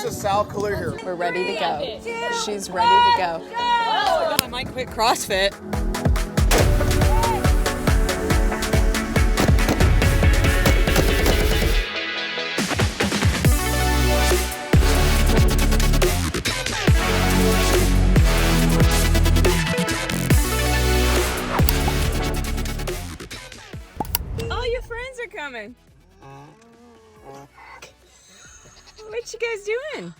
This is Sal Kalil here. We're ready to go. She's ready to go. Oh, I might quit CrossFit. All your friends are coming. What you guys doing?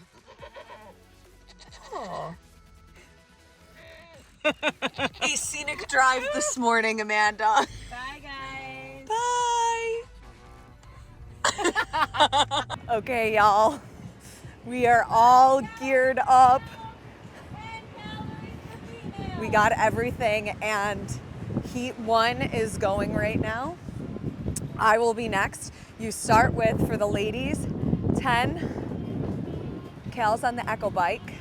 Oh. A scenic drive this morning, Amanda. Bye, guys. Bye. Okay, y'all. We are all geared up. We got everything, and Heat 1 is going right now. I will be next. You start with, for the ladies, 10 cals on the Echo bike.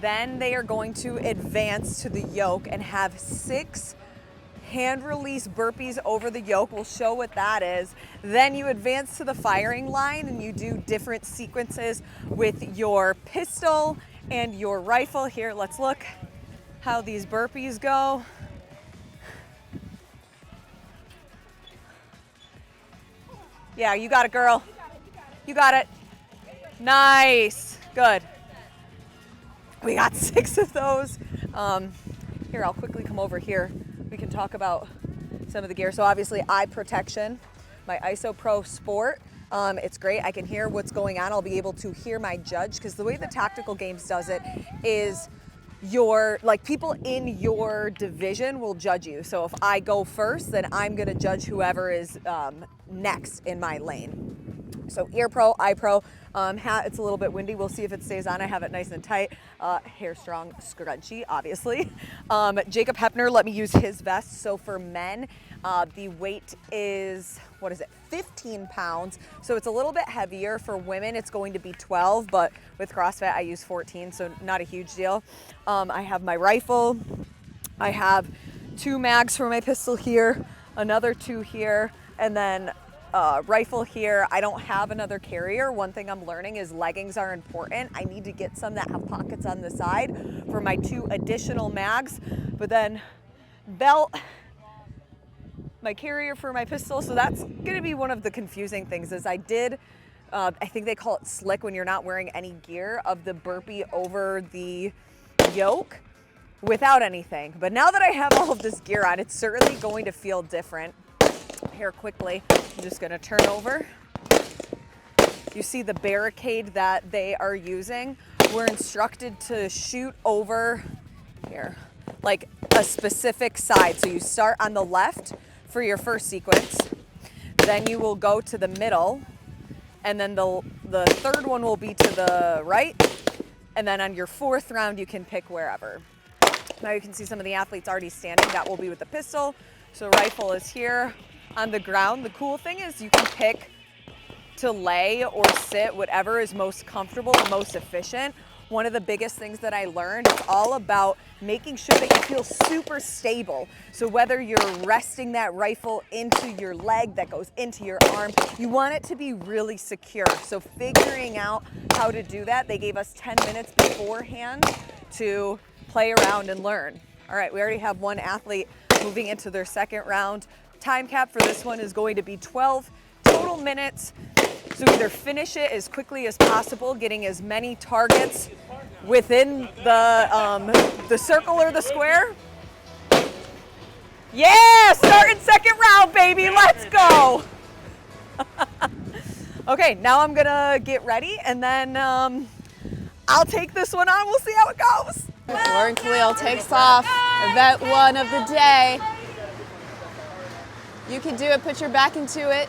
Then they are going to advance to the yoke and have 6 hand release burpees over the yoke. We'll show what that is. Then you advance to the firing line and you do different sequences with your pistol and your rifle. Here, let's look how these burpees go. Yeah, you got it, girl. You got it. Nice. Good. We got 6 of those. Here, I'll quickly come over here. We can talk about some of the gear. So obviously, eye protection, my ISO Pro Sport. It's great. I can hear what's going on. I'll be able to hear my judge, because the way the Tactical Games does it is people in your division will judge you. So if I go first, then I'm gonna judge whoever is next in my lane. So ear pro, eye pro, hat, it's a little bit windy. We'll see if it stays on. I have it nice and tight. Hair strong, scrunchy, obviously. Jacob Hepner let me use his vest. So for men, the weight is, 15 pounds. So it's a little bit heavier. For women, it's going to be 12, but with CrossFit, I use 14, so not a huge deal. I have my rifle. I have 2 mags for my pistol here, another 2 here, and then rifle here. I don't have another carrier. One thing I'm learning is leggings are important. I need to get some that have pockets on the side for my 2 additional mags, but then belt, my carrier for my pistol. So that's gonna be one of the confusing things is I think they call it slick when you're not wearing any gear, of the burpee over the yoke without anything. But now that I have all of this gear on, it's certainly going to feel different. Here quickly, I'm just gonna turn over. You see the barricade that they are using. We're instructed to shoot over here, like a specific side. So you start on the left for your first sequence, then you will go to the middle, and then the third one will be to the right, and then on your 4th round you can pick wherever. Now you can see some of the athletes already standing. That will be with the pistol. So rifle is here on the ground. The cool thing is you can pick to lay or sit, whatever is most comfortable and most efficient. One of the biggest things that I learned is all about making sure that you feel super stable. So whether you're resting that rifle into your leg that goes into your arm, you want it to be really secure. So figuring out how to do that, they gave us 10 minutes beforehand to play around and learn. All right, we already have 1 athlete moving into their 2nd round. Time cap for this one is going to be 12 total minutes. So either finish it as quickly as possible, getting as many targets within the circle or the square. Yeah, starting 2nd round, baby, let's go. Okay, now I'm gonna get ready and then I'll take this one on. We'll see how it goes. Lauren Kalil takes off, event 1 of the day. You can do it, put your back into it.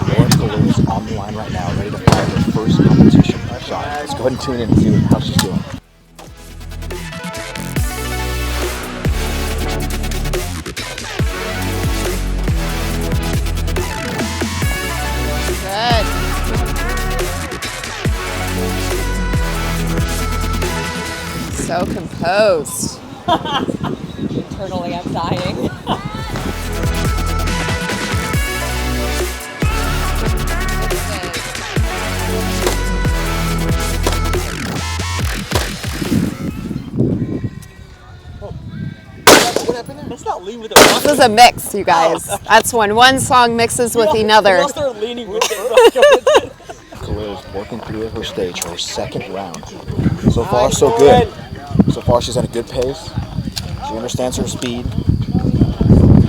Lauren Kalil is on the line right now, ready to fire her first competition shot. Let's go ahead and tune in and see how she's doing. So composed. Internally, I'm dying. Let's not lean with it. This is a mix, you guys. That's when one song mixes with another. Start leaning with it. Kalil is working through her stage for her second round. So far, so good. So far, she's at a good pace. She understands her speed.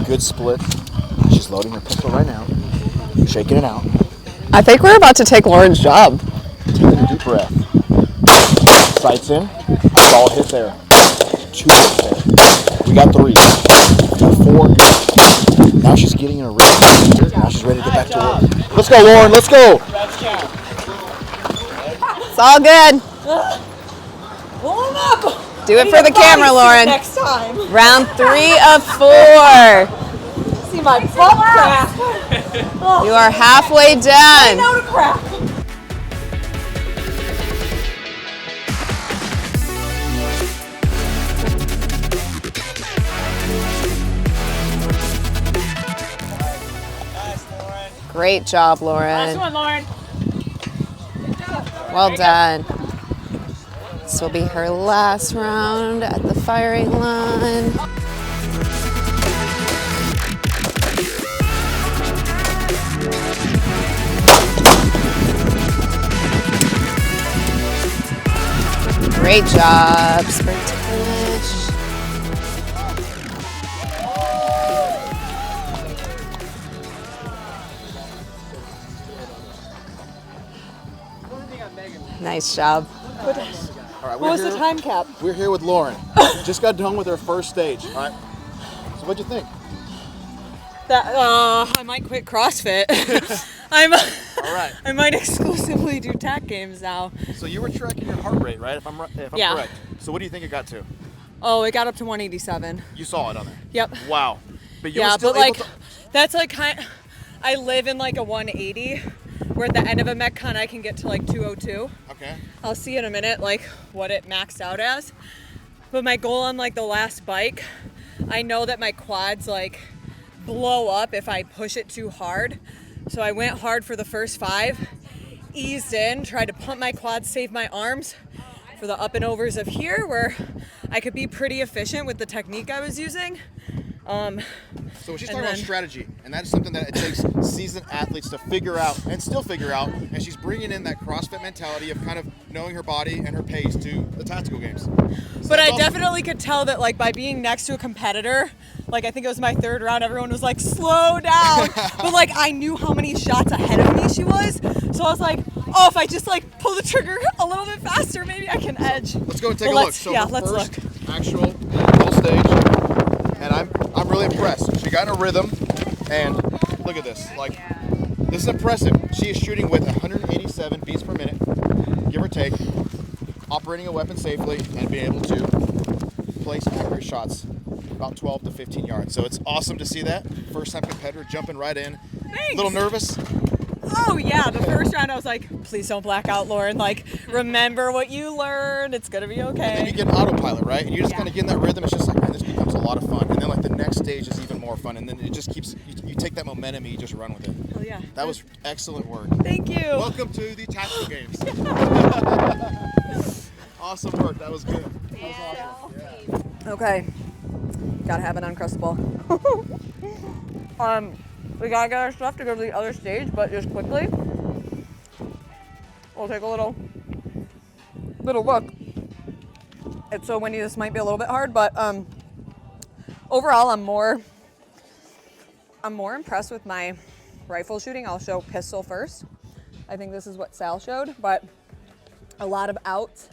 Good split. She's loading her pistol right now. Shaking it out. I think we're about to take Lauren's job. Taking a deep breath. Sights in. Solid hit there. 2 hits there. We got 3. We got 4. Now she's getting in a rhythm. Now she's ready to get back to work. Let's go, Lauren. Let's go. It's all good. Warm up. Do it for the camera, Lauren. Next time. Round 3 of 4. See my butt crack. You are halfway done. Know to crack. Great job, Lauren. Last one, Lauren. Well done. This will be her last round at the firing line. Great job, sprint to finish. Nice job. All right, What was the time cap? We're here with Lauren. Just got done with her first stage. All right. So what'd you think? That I might quit CrossFit. All right. I might exclusively do TAC games now. So you were tracking your heart rate, right? If I'm Yeah. correct. So what do you think it got to? Oh, it got up to 187. You saw it on there. Yep. Wow. But you were Yeah, still but like, able to. that's like I live in like a 180, where at the end of a Metcon I can get to like 202. Okay. I'll see in a minute like what it maxed out as. But my goal on like the last bike, I know that my quads like blow up if I push it too hard. So I went hard for the first 5, eased in, tried to pump my quads, save my arms for the up and overs of here, where I could be pretty efficient with the technique I was using. So she's And talking about then- strategy, and that is something that it takes seasoned athletes to figure out and still figure out. And she's bringing in that CrossFit mentality of kind of knowing her body and her pace to the tactical games. So But that's I awesome. definitely could tell that like by being next to a competitor, like I think it was my 3rd round, everyone was like, slow down. But like I knew how many shots ahead of me she was. So I was like, oh, if I just like pull the trigger a little bit faster, maybe I can edge. Let's go and take Well, a look. let's- So yeah, her let's first look. actual full stage, and I'm really impressed. She got in a rhythm, and look at this. Like, this is impressive. She is shooting with 187 beats per minute, give or take, operating a weapon safely, and being able to place accurate shots about 12 to 15 yards. So it's awesome to see that. First time competitor jumping right in. Thanks. A little nervous. Oh yeah, the first round I was like, please don't black out, Lauren. Like, remember what you learned. It's gonna be And then you okay. get an autopilot, right? And you just kind of get in that rhythm. It's just like, man, this becomes a lot of fun. And then like the next stage is even more fun. And then it just keeps, you take that momentum and you just run with it. Oh yeah. That was excellent work. Thank you. Welcome to the tactical games. Awesome work. That was good. That was awesome. Yeah. Okay. Gotta have an Uncrustable. We gotta get our stuff to go to the other stage, but just quickly, we'll take a little look. It's so windy, this might be a little bit hard, but overall, I'm more impressed with my rifle shooting. I'll show pistol first. I think this is what Sal showed, but a lot of outs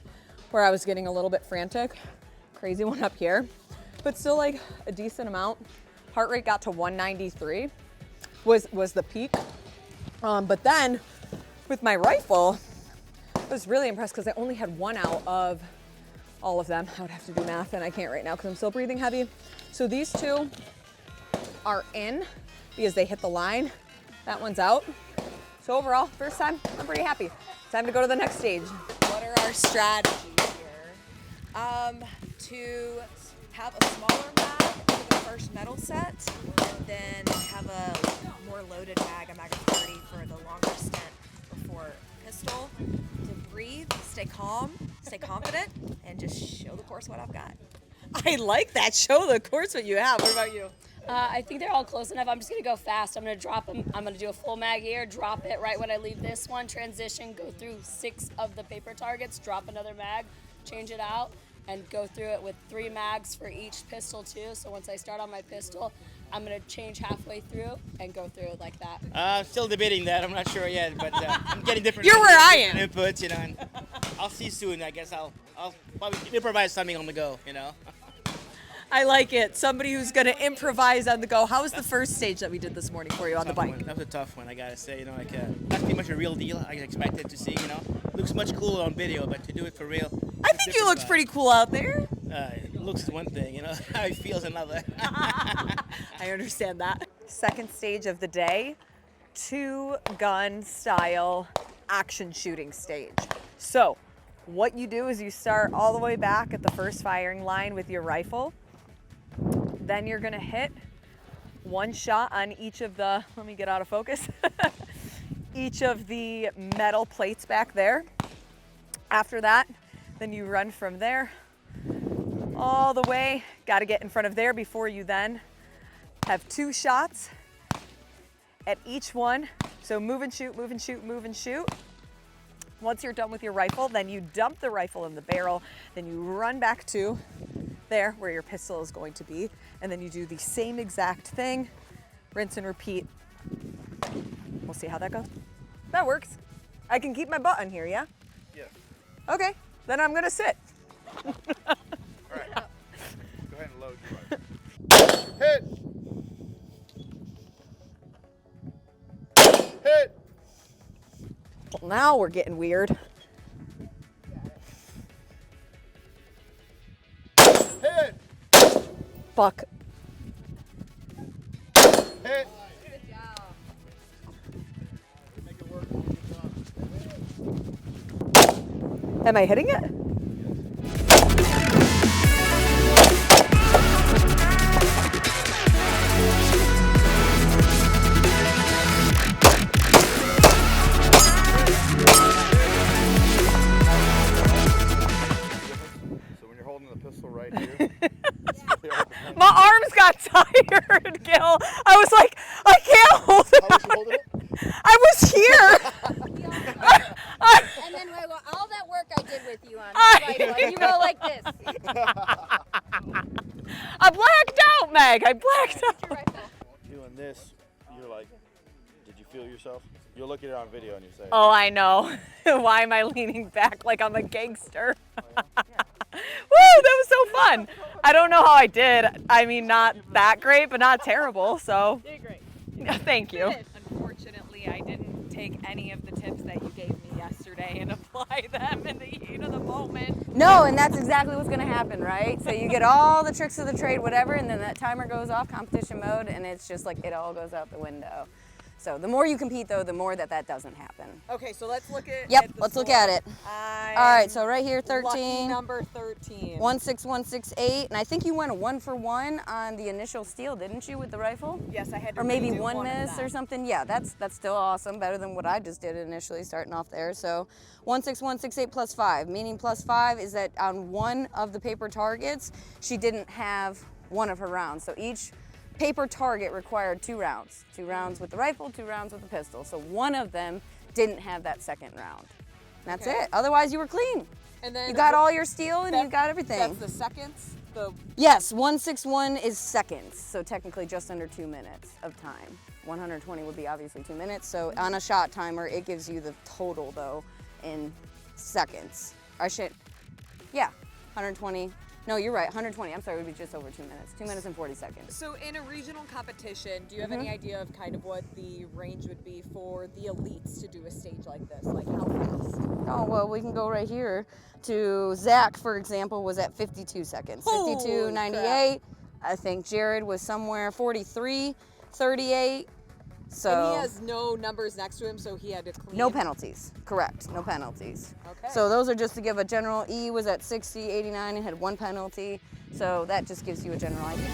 where I was getting a little bit frantic. Crazy one up here, but still like a decent amount. Heart rate got to 193 was the peak. But then with my rifle, I was really impressed because I only had 1 out of all of them. I would have to do math and I can't right now because I'm still breathing heavy. So these 2 are in because they hit the line. That one's out. So overall, first time, I'm pretty happy. Time to go to the next stage. What are our strategies here? To have a smaller mag for the first metal set, and then have a more loaded mag, a mag of 30 for the longer stint before pistol. To breathe, stay calm, stay confident, and just show the course what I've got. I like that. Show the course what you have. What about you? I think they're all close enough. I'm just going to go fast. I'm going to drop them. I'm going to do a full mag here, drop it right when I leave this one, transition, go through 6 of the paper targets, drop another mag, change it out, and go through it with 3 mags for each pistol too. So once I start on my pistol, I'm going to change halfway through and go through it like that. Still debating that. I'm not sure yet, but I'm getting different. You're where I am. Inputs, you know. And I'll see soon. I guess I'll probably improvise something on the go, you know. I like it. Somebody who's going to improvise on the go. How was the first stage that we did this morning for you on the bike? That was a tough one, I gotta say. You know, that's pretty much a real deal. I expected to see. You know, looks much cooler on video, but to do it for real. I think you looked pretty cool out there. Looks is one thing, you know. How it feels another. I understand that. Second stage of the day, 2-gun style action shooting stage. So what you do is you start all the way back at the first firing line with your rifle. Then you're gonna hit 1 shot on each of the, let me get out of focus, each of the metal plates back there. After that, then you run from there all the way, gotta get in front of there before you then have 2 shots at each one. So move and shoot, move and shoot, move and shoot. Once you're done with your rifle, then you dump the rifle in the barrel, then you run back to there where your pistol is going to be, and then you do the same exact thing, rinse and repeat. We'll see how that goes. That works. I can keep my butt on here, yeah? Yeah. Okay, then I'm gonna sit. All right. Go ahead and load your rifle. Hit. Hit. Well, now we're getting weird. Hit. Fuck. Hit. Am I hitting it? So when you're holding the pistol right here, My arms got tired, Gil. I was like, I can't hold it. how was you holding it? I was here. And then all that work I did with you on the rifle, you go like this. I blacked out, Meg. I blacked out. Doing this, you're like, did you feel yourself? You'll look at it on video and you say, Oh, I know. Why am I leaning back like I'm a gangster? Woo, that was so fun. I don't know how I did. I mean, not that great, but not terrible. So, Did great. thank you. Unfortunately, I didn't take any of the tips that you gave me yesterday and apply them in the heat of the moment. No, and that's exactly what's going to happen, right? So you get all the tricks of the trade, whatever, and then that timer goes off, competition mode, and it's just like it all goes out the window. So the more you compete, though, the more that doesn't happen. Okay, so let's look at. Yep, the let's look score. at it. All All right, so right here, Lucky 13. number 13. 16168, and I think you went a 1 for 1 on the initial steal, didn't you, with the rifle? Yes, I had to Or maybe redo one of miss them. or something. Yeah, that's still awesome, better than what I just did initially starting off there. So 16168 plus 5, meaning plus 5 is that on one of the paper targets, she didn't have one of her rounds. So each paper target required 2 rounds. 2 rounds with the rifle, 2 rounds with the pistol. So one of them didn't have that second round. That's Okay. it. Otherwise, you were clean. And then You got all your steal and you got everything. That's the seconds. The Yes, 161 is seconds, so technically just under 2 minutes of time. 120 would be obviously 2 minutes, so on a shot timer, it gives you the total, though, in seconds. Yeah, 120. No, you're right, 120. I'm sorry, it would be just over 2 minutes. 2 minutes and 40 seconds. So in a regional competition, do you have any idea of kind of what the range would be for the elites to do a stage like this? Like how fast? Oh, well, we can go right here to Zach, for example, was at 52 seconds. Holy 52.98. I think Jared was somewhere 43, 38. So And he has no numbers next to him, so he had to clean. no penalties, correct, no penalties. Okay. So those are just to give a general. E was at 60, 89 and had 1 penalty. So that just gives you a general idea.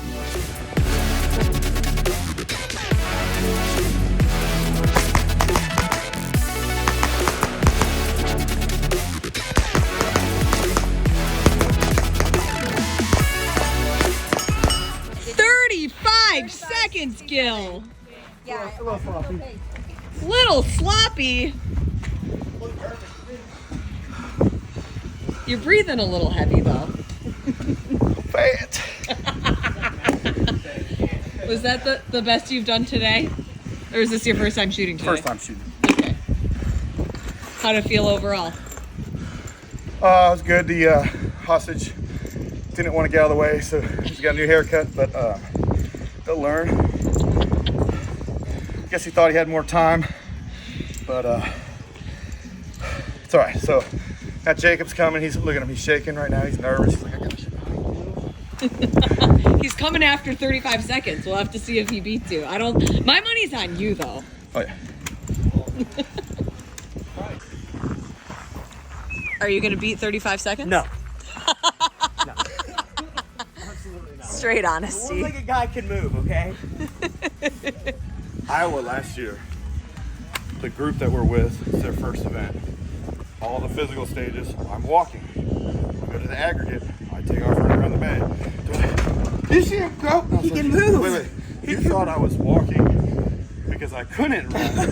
35 seconds, Gil. Yeah. Little sloppy. You're breathing a little heavy though. Fat. Was that the best you've done today? Or is this your first time shooting today? First time shooting. Okay. How'd it feel overall? It was good. The hostage didn't want to get out of the way, so he's got a new haircut, but they'll learn. Guess he thought he had more time, but it's all right. So now Jacob's coming. He's look at him. He's shaking right now. He's nervous. He's like, I gotta shoot. He's coming after 35 seconds. We'll have to see if he beats you. My money's on you though. Oh yeah. Are you gonna beat 35 seconds? No. Straight honesty. Like a guy can move, okay? Iowa last year, the group that we're with, it's their first event. All the physical stages, I'm walking. I go to the aggregate, I take off running around the bay. You see him go? He can move. Wait. You thought I was walking because I couldn't run.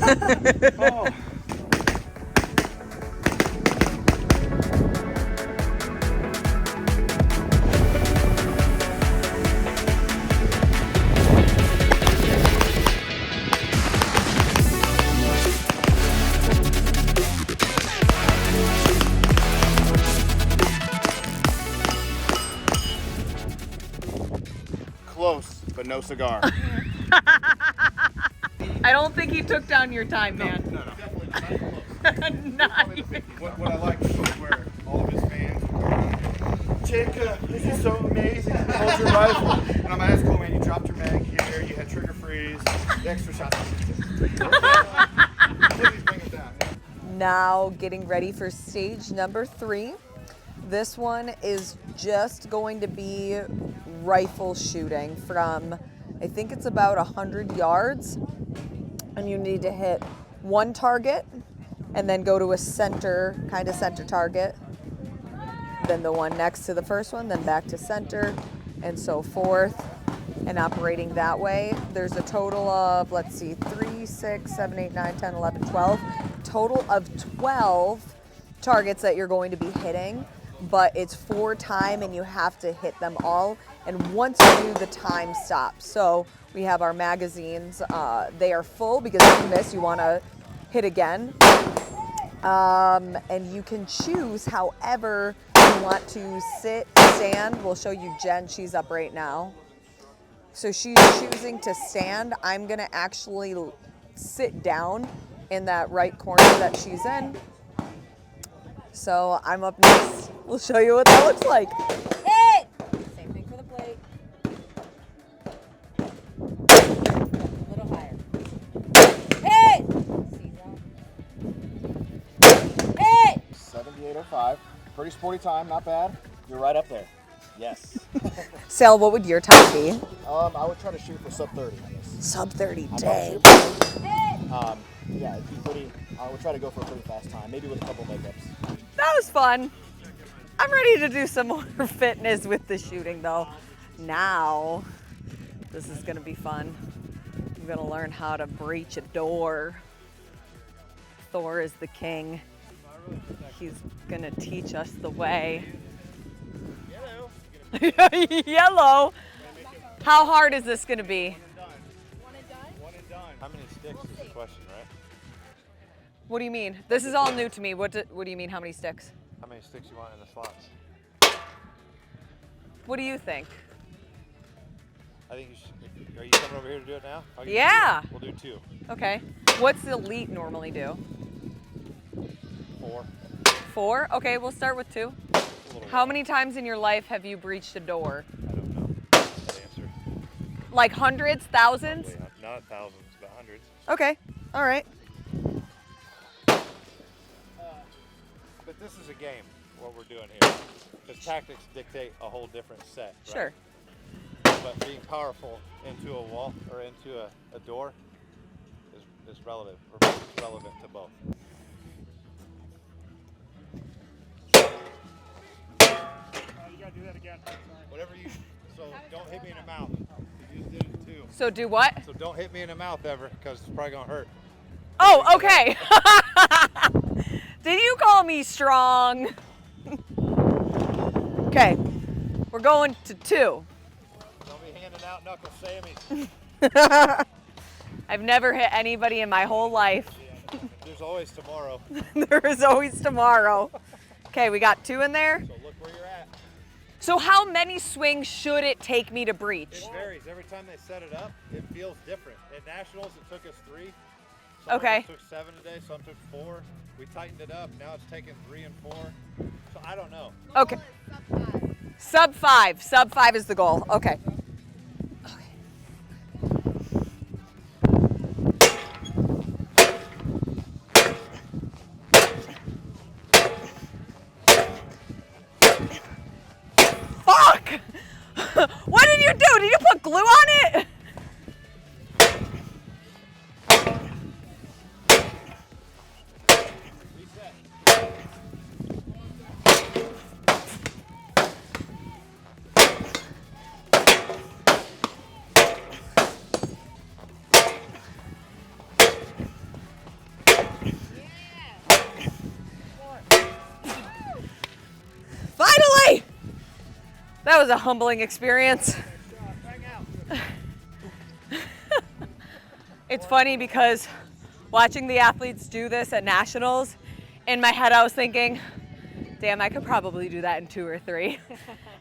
Oh. Close, but no cigar. I don't think he took down your time, man. No. Definitely not even close. What I like was where all of his fans were, Jacob, this is so amazing. Hold your rifle. And I'm like, that's cool, man. You dropped your mag here. You had trigger freeze. The extra shots. Please bring it down. Now getting ready for stage number 3. This one is just going to be rifle shooting from, I think it's about 100 yards. And you need to hit one target and then go to a center target. Then the one next to the first one, then back to center and so forth. And operating that way, there's a total of, let's see, 3, 6, 7, 8, 9, 10, 11, 12. Total of 12 targets that you're going to be hitting, but it's 4 time and you have to hit them all. And once you do, the time stops. So we have our magazines. They are full because if you miss, you want to hit again. And you can choose however you want to sit, stand. We'll show you Jen. She's up right now. So she's choosing to stand. I'm going to actually sit down in that right corner that she's in. So I'm up next. We'll show you what that looks like. Hit! Same thing for the plate. A little higher. Hit! Hit! 78.05. Pretty sporty time, not bad. You're right up there. Yes. Sal, what would your time be? I would try to shoot for sub 30 on this. Sub 30, I'm dang. Yeah, it'd be pretty. I would try to go for a pretty fast time, maybe with a couple makeups. That was fun. I'm ready to do some more fitness with the shooting though. Now, this is gonna be fun. I'm gonna learn how to breach a door. Thor is the king. He's gonna teach us the way. Yellow. How hard is this gonna be? One and done. How many sticks is the question, right? What do you mean? This is all new to me. What do you mean, how many sticks? How many sticks you want in the slots? What do you think? I think you should. Are you coming over here to do it now? I'll give you Yeah. 2. We'll do 2. Okay. What's the elite normally do? 4. 4? Okay, we'll start with 2. How many times in your life have you breached a door? I don't know that answer. Like hundreds, thousands? Not thousands, but hundreds. Okay. All right. But this is a game, what we're doing here. Because tactics dictate a whole different set. Right? Sure. But being powerful into a wall or into a door is relative, or relevant to both. You gotta do that again. Sorry. Whatever you, so don't hit me in the mouth. You just did it too. So do what? So don't hit me in the mouth ever, because it's probably gonna hurt. Oh, okay. Did you call me strong? Okay, we're going to 2. Don't be handing out knuckle Sammys. I've never hit anybody in my whole life. There's always tomorrow. There is always tomorrow. Okay, we got 2 in there. So look where you're at. So how many swings should it take me to breach? It varies. Every time they set it up, it feels different. At Nationals, it took us 3. Some Okay. of us took 7 today, some took 4. We tightened it up. Now it's taking 3 and 4. So I don't know. Okay. Sub 5. Sub 5 is the goal. Okay. Fuck! What did you do? Did you put glue on it? Finally! That was a humbling experience. It's funny because watching the athletes do this at Nationals, in my head I was thinking, damn, I could probably do that in 2 or 3.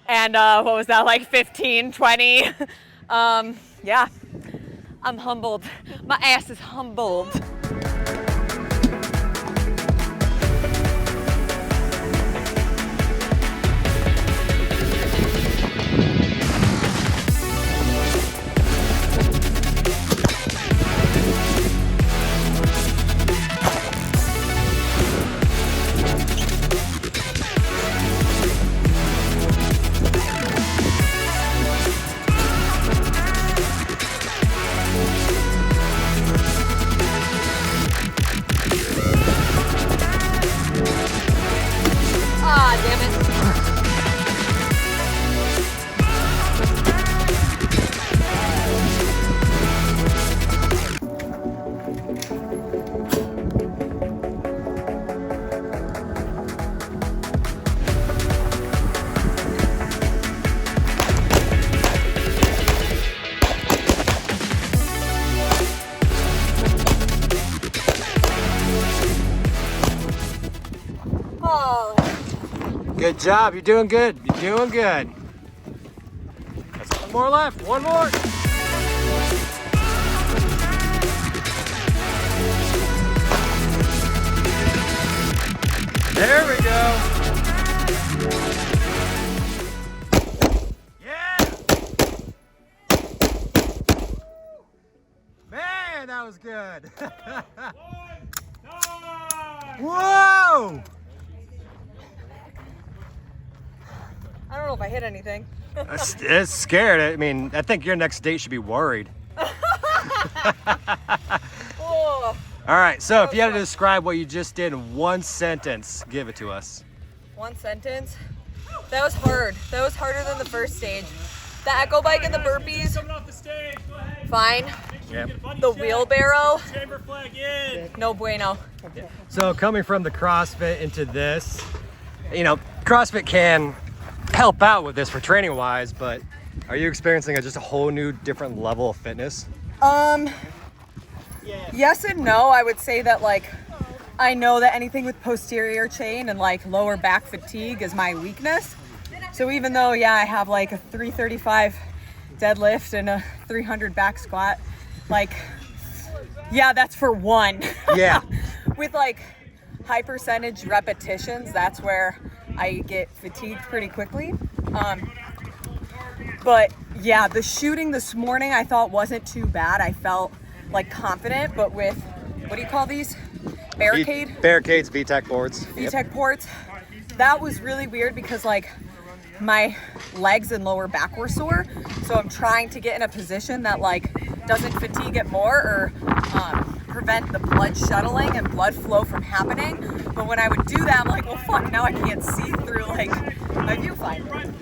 And what was that, like 15, 20? Yeah, I'm humbled. My ass is humbled. Good job, you're doing good. You're doing good. That's 1 more left, 1 more. There we go. Yeah. Man, that was good. Whoa! I don't know if I hit anything. It's scared. I mean, I think your next date should be worried. Oh. All right, so if you had to describe what you just did in 1 sentence, give it to us. 1 sentence? That was hard. That was harder than the first stage. The echo bike and the burpees, fine. Yep. The wheelbarrow, Chamber flag in. no bueno. So coming from the CrossFit into this, you know, CrossFit can help out with this for training wise, but are you experiencing just a whole new different level of fitness? Yes and no. I would say that, like, I know that anything with posterior chain and like lower back fatigue is my weakness. So even though, yeah, I have like a 335 deadlift and a 300 back squat, like, yeah, that's for 1. Yeah. With like high percentage repetitions, that's where I get fatigued pretty quickly. But yeah, the shooting this morning I thought wasn't too bad. I felt like confident, but with, what do you call these? Barricade? Barricades, VTEC boards. VTEC ports. That was really weird because like my legs and lower back were sore. So I'm trying to get in a position that like doesn't fatigue it more or prevent the blood shuttling and blood flow from happening. But when I would do that, I'm like, well, fuck, now I can't see through like my viewfinder.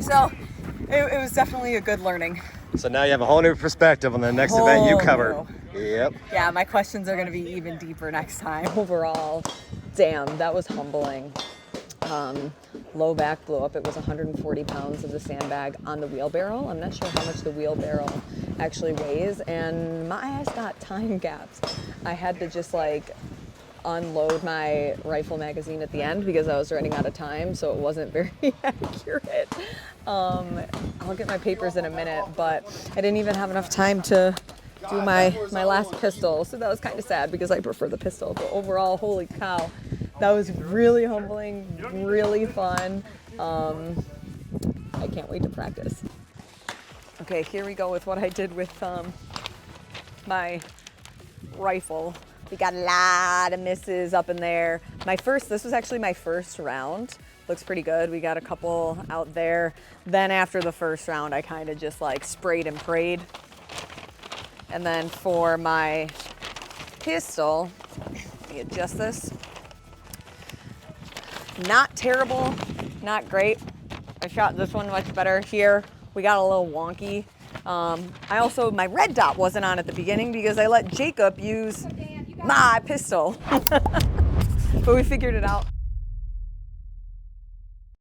So it was definitely a good learning. So now you have a whole new perspective on the next event you covered. Yep. Yeah, my questions are going to be even deeper next time. Overall, damn, that was humbling. Low back blew up. It was 140 pounds of the sandbag on the wheelbarrow. I'm not sure how much the wheelbarrow actually weighs, and my ass got time gaps. I had to just like unload my rifle magazine at the end because I was running out of time, so it wasn't very accurate. I'll get my papers in a minute, but I didn't even have enough time to do my last pistol, so that was kind of sad because I prefer the pistol. But overall, holy cow, that was really humbling, really fun. I can't wait to practice. Okay, here we go with what I did with my rifle. We got a lot of misses up in there. This was actually my first round. Looks pretty good. We got a couple out there. Then after the first round, I kind of just like sprayed and prayed. And then for my pistol, let me adjust this. Not terrible, not great. I shot this one much better. Here, we got a little wonky. My red dot wasn't on at the beginning because I let Jacob use my pistol. But we figured it out.